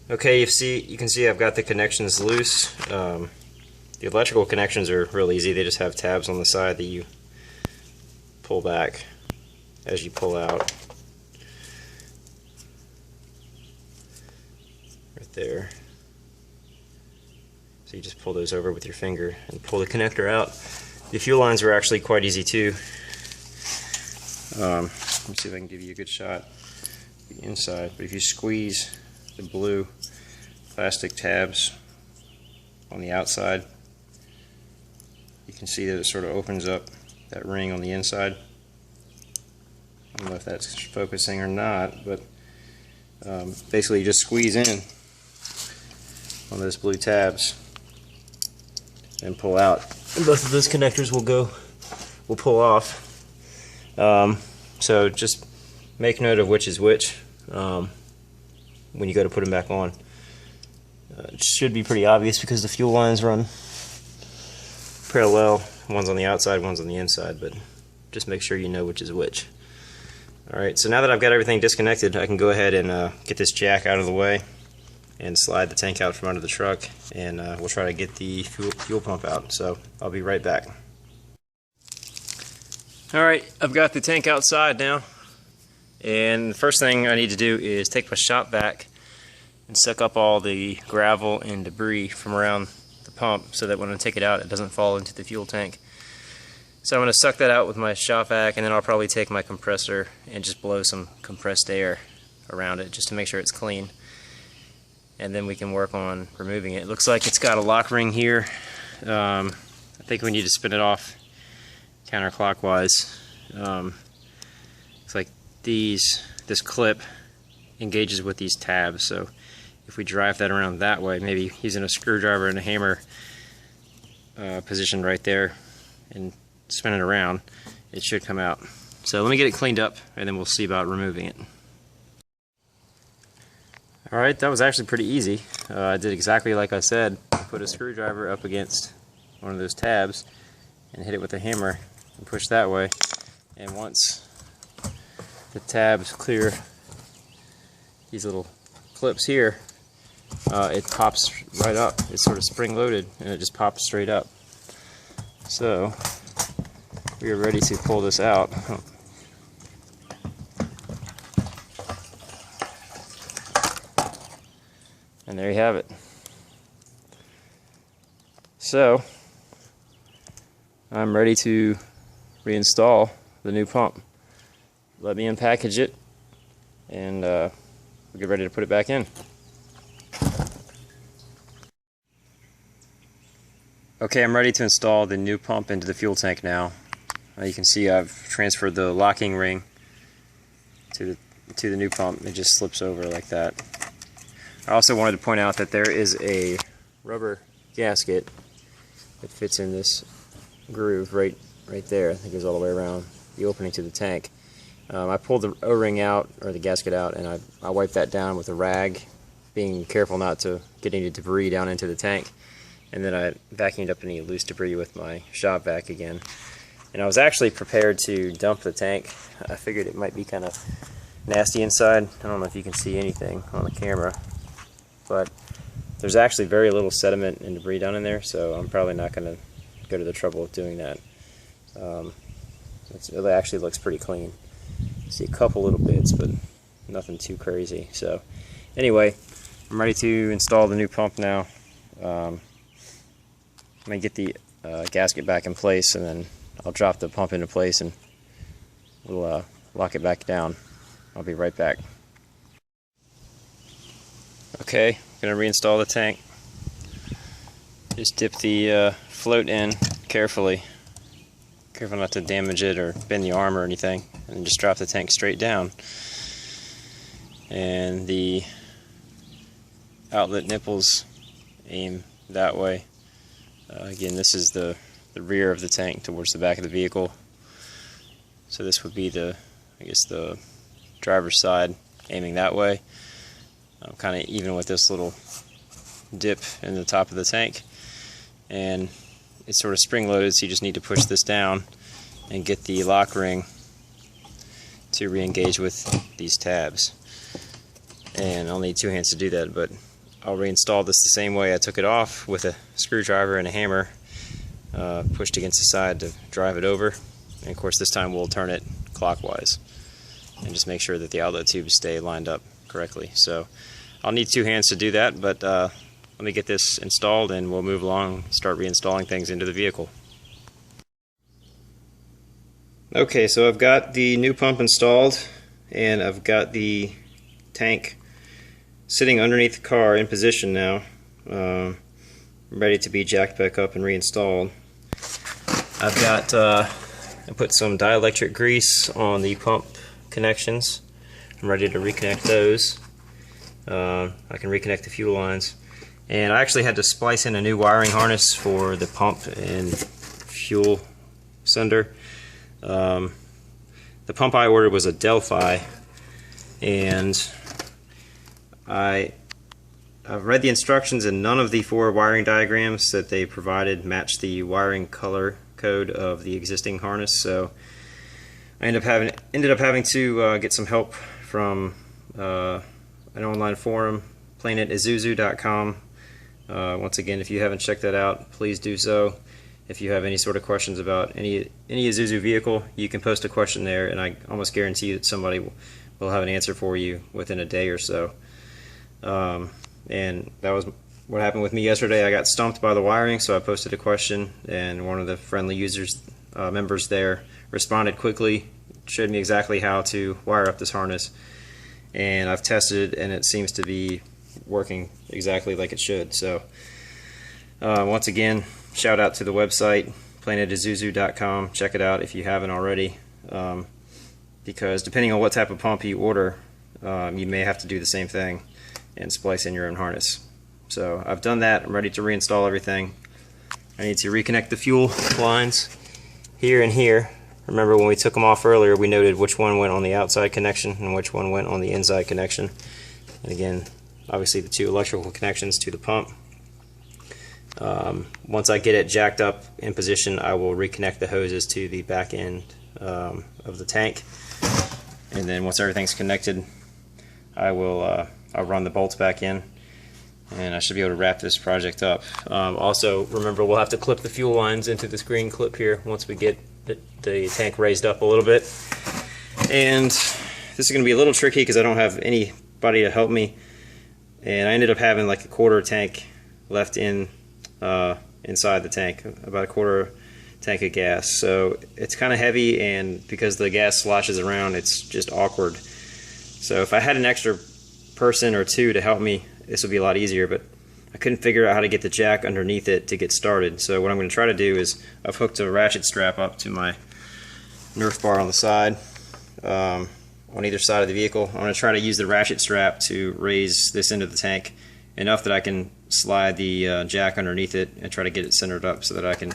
Okay, you can see I've got the connections loose. The electrical connections are real easy. They just have tabs on the side that you pull back as you pull out. Right there. So you just pull those over with your finger and pull the connector out. The fuel lines were actually quite easy too. Let me see if I can give you a good shot of the inside. But if you squeeze the blue plastic tabs on the outside, you can see that it sort of opens up that ring on the inside. I don't know if that's focusing or not, but basically you just squeeze in on those blue tabs and pull out, and both of those connectors will pull off. So just make note of which is which when you go to put them back on. It should be pretty obvious because the fuel lines run parallel. One's on the outside, one's on the inside, but just make sure you know which is which. Alright, so now that I've got everything disconnected, I can go ahead and get this jack out of the way and slide the tank out from under the truck, and we'll try to get the fuel pump out. So I'll be right back. Alright, I've got the tank outside now, and the first thing I need to do is take my shop vac and suck up all the gravel and debris from around the pump so that when I take it out it doesn't fall into the fuel tank. So I'm going to suck that out with my shop vac, and then I'll probably take my compressor and just blow some compressed air around it just to make sure it's clean. And then we can work on removing it. It looks like it's got a lock ring here. I think we need to spin it off counterclockwise. It's like this clip engages with these tabs, so if we drive that around that way, maybe using a screwdriver and a hammer positioned right there and spin it around, it should come out. So let me get it cleaned up and then we'll see about removing it. Alright, that was actually pretty easy. I did exactly like I said. I put a screwdriver up against one of those tabs and hit it with a hammer and push that way, and once the tabs clear these little clips here, it pops right up. It's sort of spring loaded and it just pops straight up. So we are ready to pull this out. And there you have it. So I'm ready to reinstall the new pump. Let me unpackage it, and we'll get ready to put it back in. Okay, I'm ready to install the new pump into the fuel tank now. You can see I've transferred the locking ring to the new pump. It just slips over like that. I also wanted to point out that there is a rubber gasket that fits in this groove right there. I think it goes all the way around the opening to the tank. I pulled the O-ring out, or the gasket out, and I wiped that down with a rag, being careful not to get any debris down into the tank. And then I vacuumed up any loose debris with my shop vac again. And I was actually prepared to dump the tank. I figured it might be kind of nasty inside. I don't know if you can see anything on the camera, but there's actually very little sediment and debris down in there, so I'm probably not going to go to the trouble of doing that. It actually looks pretty clean. You see a couple little bits, but nothing too crazy. So anyway, I'm ready to install the new pump now. I'm going to get the gasket back in place, and then I'll drop the pump into place and we'll lock it back down. I'll be right back. Okay, I'm going to reinstall the tank. Just dip the float in carefully. Careful not to damage it or bend the arm or anything. And just drop the tank straight down. And the outlet nipples aim that way. Again, this is the rear of the tank towards the back of the vehicle. So this would be the driver's side aiming that way. Kind of even with this little dip in the top of the tank, and it's sort of spring loaded, so you just need to push this down and get the lock ring to re-engage with these tabs. And I'll need two hands to do that, but I'll reinstall this the same way I took it off, with a screwdriver and a hammer pushed against the side to drive it over. And of course this time we'll turn it clockwise and just make sure that the outlet tubes stay lined up correctly. So I'll need two hands to do that, but let me get this installed and we'll move along and start reinstalling things into the vehicle. Okay, so I've got the new pump installed and I've got the tank sitting underneath the car in position now, ready to be jacked back up and reinstalled. I've got I put some dielectric grease on the pump connections. I'm ready to reconnect those. I can reconnect the fuel lines, and I actually had to splice in a new wiring harness for the pump and fuel sender. The pump I ordered was a Delphi, and I've read the instructions, and none of the 4 wiring diagrams that they provided match the wiring color code of the existing harness. So I ended up having to get some help from an online forum, playing at Isuzu.com. Once again, if you haven't checked that out, please do so. If you have any sort of questions about any Isuzu vehicle, you can post a question there, and I almost guarantee that somebody will have an answer for you within a day or so. And that was what happened with me yesterday. I got stumped by the wiring, so I posted a question, and one of the friendly users members there responded quickly, showed me exactly how to wire up this harness, and I've tested it and it seems to be working exactly like it should. So once again, shout out to the website planetisuzu.com. Check it out if you haven't already, because depending on what type of pump you order, you may have to do the same thing and splice in your own harness. So I've done that. I'm ready to reinstall everything. I need to reconnect the fuel lines here and here. Remember when we took them off earlier, we noted which one went on the outside connection and which one went on the inside connection. And again, obviously the 2 electrical connections to the pump. Once I get it jacked up in position, I will reconnect the hoses to the back end of the tank. And then once everything's connected, I'll run the bolts back in, and I should be able to wrap this project up. Also, remember, we'll have to clip the fuel lines into this green clip here once we get the tank raised up a little bit. And this is going to be a little tricky because I don't have anybody to help me, and I ended up having like a quarter tank left inside the tank, about a quarter tank of gas. So it's kind of heavy, and because the gas sloshes around, it's just awkward. So if I had an extra person or 2 to help me, this would be a lot easier, but I couldn't figure out how to get the jack underneath it to get started. So what I'm going to try to do is, I've hooked a ratchet strap up to my Nerf bar on the side, on either side of the vehicle. I'm going to try to use the ratchet strap to raise this into the tank enough that I can slide the jack underneath it and try to get it centered up so that I can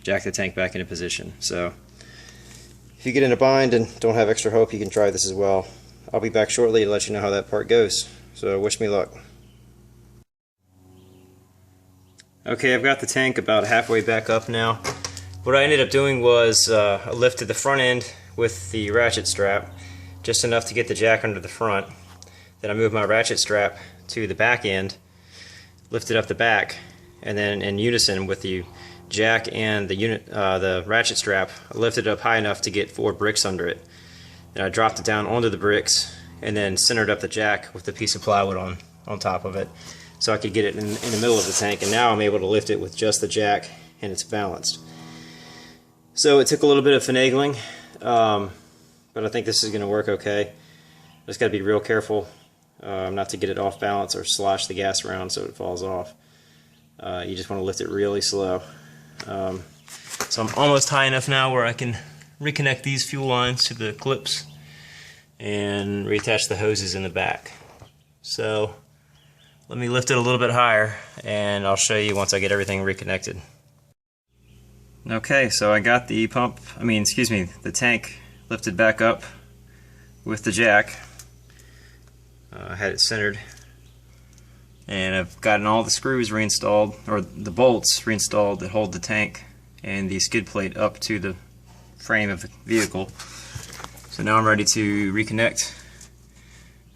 jack the tank back into position. So if you get in a bind and don't have extra hope, you can try this as well. I'll be back shortly to let you know how that part goes. So wish me luck. Okay, I've got the tank about halfway back up now. What I ended up doing was I lifted the front end with the ratchet strap, just enough to get the jack under the front. Then I moved my ratchet strap to the back end, lifted up the back, and then in unison with the jack and the ratchet strap, I lifted it up high enough to get 4 bricks under it. And I dropped it down onto the bricks and then centered up the jack with a piece of plywood on top of it, so I could get it in the middle of the tank. And now I'm able to lift it with just the jack, and it's balanced. So it took a little bit of finagling, but I think this is going to work okay. Just got to be real careful not to get it off balance or slosh the gas around so it falls off. You just want to lift it really slow. So I'm almost high enough now where I can reconnect these fuel lines to the clips and reattach the hoses in the back. So let me lift it a little bit higher and I'll show you once I get everything reconnected. Okay, so I got the the tank lifted back up with the jack. I had it centered, and I've gotten all the screws reinstalled, or the bolts reinstalled that hold the tank and the skid plate up to the frame of the vehicle. So now I'm ready to reconnect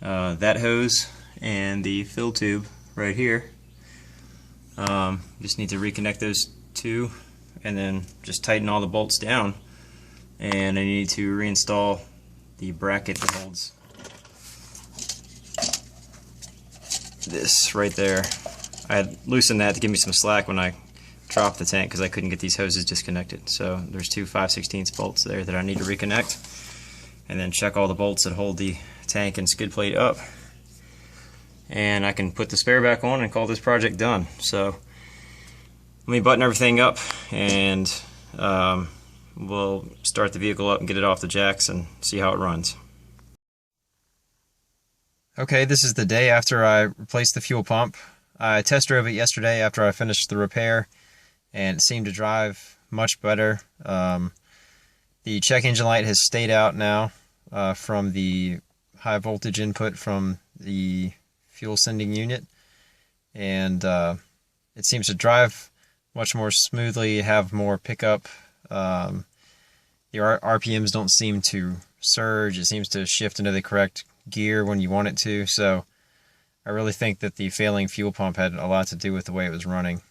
that hose and the fill tube right here. Just need to reconnect those two and then just tighten all the bolts down, and I need to reinstall the bracket that holds this right there. I had loosened that to give me some slack when I dropped the tank because I couldn't get these hoses disconnected. So there's two 5/16 bolts there that I need to reconnect, and then check all the bolts that hold the tank and skid plate up, and I can put the spare back on and call this project done. So let me button everything up, and we'll start the vehicle up and get it off the jacks and see how it runs. Okay, this is the day after I replaced the fuel pump. I test drove it yesterday after I finished the repair, and it seemed to drive much better. The check engine light has stayed out now from the high voltage input from the fuel sending unit, and it seems to drive much more smoothly, have more pickup. The RPMs don't seem to surge. It seems to shift into the correct gear when you want it to. So I really think that the failing fuel pump had a lot to do with the way it was running.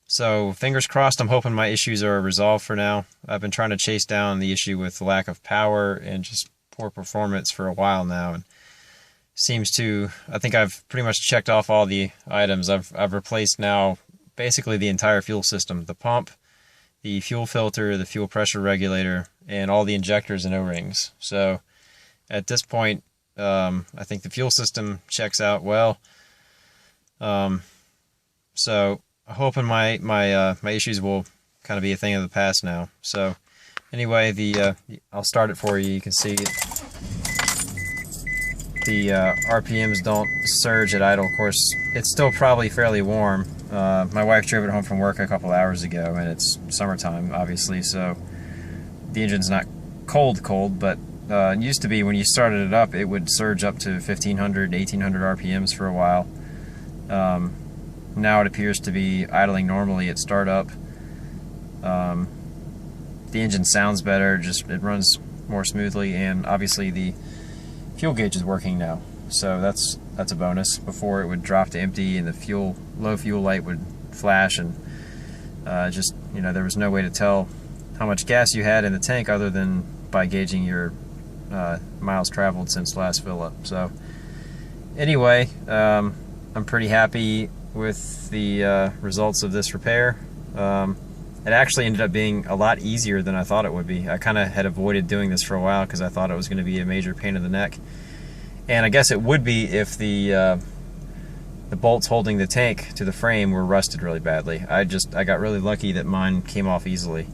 So fingers crossed, I'm hoping my issues are resolved for now. I've been trying to chase down the issue with lack of power and just poor performance for a while now, and seems to, I think I've pretty much checked off all the items. I've replaced now basically the entire fuel system, the pump, the fuel filter, the fuel pressure regulator, and all the injectors and O-rings. So at this point, I think the fuel system checks out well. So I'm hoping my issues will kind of be a thing of the past now. So anyway, I'll start it for you. You can see the RPMs don't surge at idle. Of course, it's still probably fairly warm. My wife drove it home from work a couple hours ago, and it's summertime, obviously, so the engine's not cold, but it used to be when you started it up, it would surge up to 1500, 1800 RPMs for a while. Now it appears to be idling normally at startup. The engine sounds better, it runs more smoothly, and obviously the fuel gauge is working now, so that's a bonus. Before, it would drop to empty and the low fuel light would flash, and there was no way to tell how much gas you had in the tank other than by gauging your miles traveled since last fill up. So anyway, I'm pretty happy with the results of this repair. It actually ended up being a lot easier than I thought it would be. I kind of had avoided doing this for a while because I thought it was going to be a major pain in the neck. And I guess it would be if the bolts holding the tank to the frame were rusted really badly. I got really lucky that mine came off easily.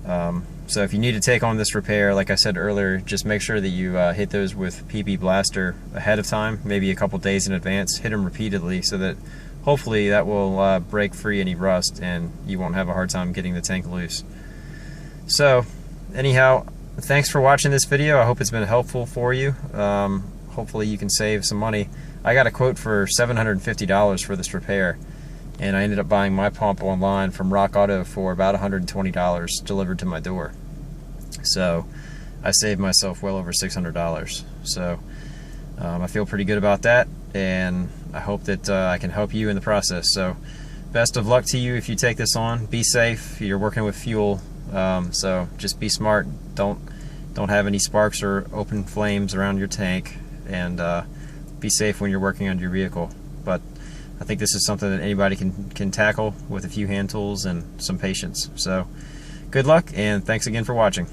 So if you need to take on this repair, like I said earlier, just make sure that you hit those with PB Blaster ahead of time, maybe a couple days in advance. Hit them repeatedly so that hopefully that will break free any rust and you won't have a hard time getting the tank loose. So anyhow, thanks for watching this video. I hope it's been helpful for you. Hopefully you can save some money. I got a quote for $750 for this repair, and I ended up buying my pump online from Rock Auto for about $120 delivered to my door. So I saved myself well over $600. So I feel pretty good about that, and I hope that I can help you in the process. So best of luck to you if you take this on. Be safe. You're working with fuel, so just be smart. Don't have any sparks or open flames around your tank, and be safe when you're working on your vehicle. But I think this is something that anybody can tackle with a few hand tools and some patience. So good luck, and thanks again for watching.